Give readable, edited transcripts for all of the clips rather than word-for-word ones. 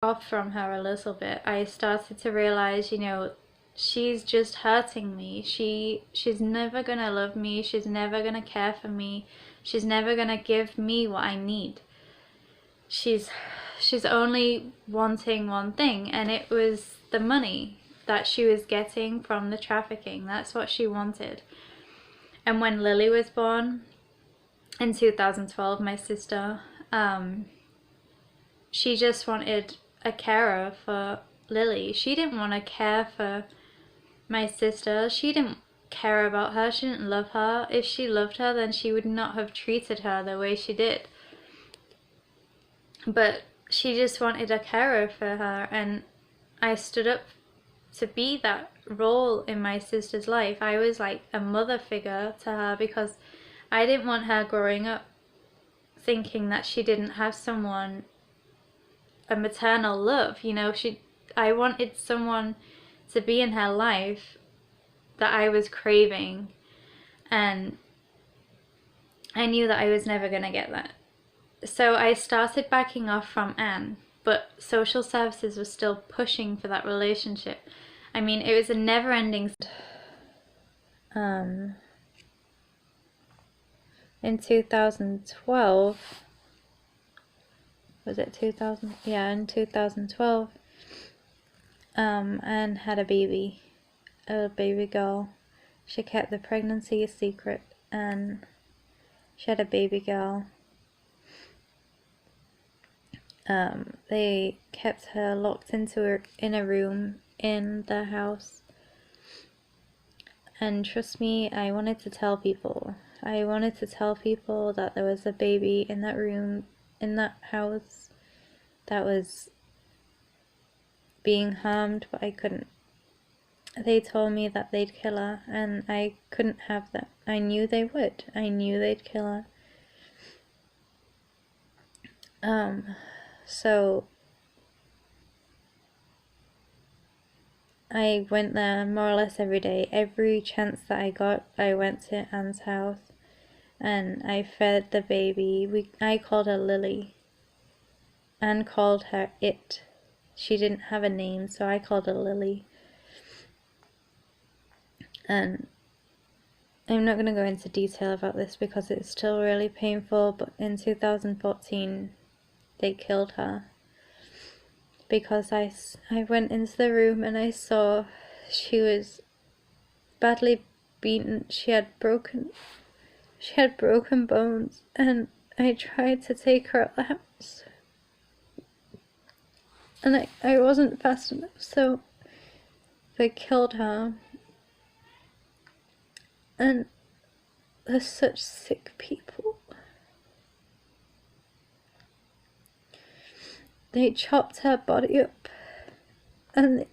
off from her a little bit. I started to realize, she's just hurting me. She's never gonna love me. She's never gonna care for me. She's never gonna give me what I need. She's only wanting one thing, and it was the money that she was getting from the trafficking. That's what she wanted. And when Lily was born in 2012, my sister, she just wanted a carer for Lily. She didn't want to care for my sister. She didn't care about her. She didn't love her. If she loved her, then she would not have treated her the way she did. But she just wanted a carer for her, and I stood up to be that role in my sister's life. I was like a mother figure to her, because I didn't want her growing up thinking that she didn't have someone, a maternal love. I wanted someone to be in her life that I was craving, and I knew that I was never going to get that. So I started backing off from Anne, but social services was still pushing for that relationship. I mean, it was a never-ending. In 2012, was it 2000? Yeah, in 2012, Anne had a baby girl. She kept the pregnancy a secret, and she had a baby girl. They kept her locked in a room in their house. And trust me, I wanted to tell people. I wanted to tell people that there was a baby in that room, in that house, that was being harmed, but I couldn't. They told me that they'd kill her, and I couldn't have that. I knew they would. I knew they'd kill her. So I went there more or less every day. Every chance that I got, I went to Anne's house, and I fed the baby. I called her Lily. Anne called her It. She didn't have a name, so I called her Lily. And I'm not going to go into detail about this because it's still really painful, but in 2014 they killed her because I went into the room and I saw she was badly beaten. She had broken bones, and I tried to take her out the house, and I wasn't fast enough, so they killed her. And they're such sick people. They chopped her body up, and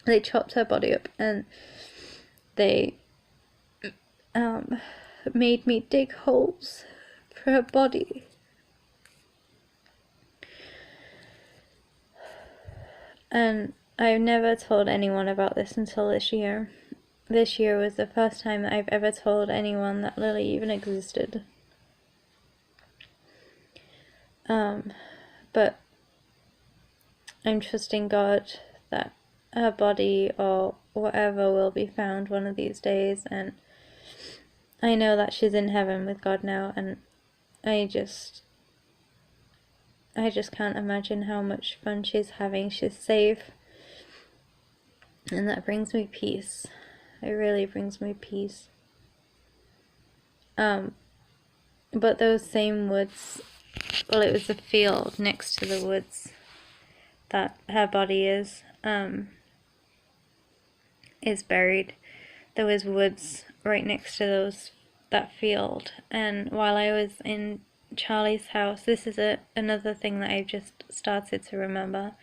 they chopped her body up, and they made me dig holes for her body. And I've never told anyone about this until this year. This year was the first time that I've ever told anyone that Lily even existed. But I'm trusting God that her body or whatever will be found one of these days, and I know that she's in heaven with God now, and I just can't imagine how much fun she's having. She's safe, and that brings me peace. It really brings me peace. But those same woods, well, it was a field next to the woods that her body is buried. There was woods right next to that field, and while I was in Charlie's house, this is another thing that I've just started to remember.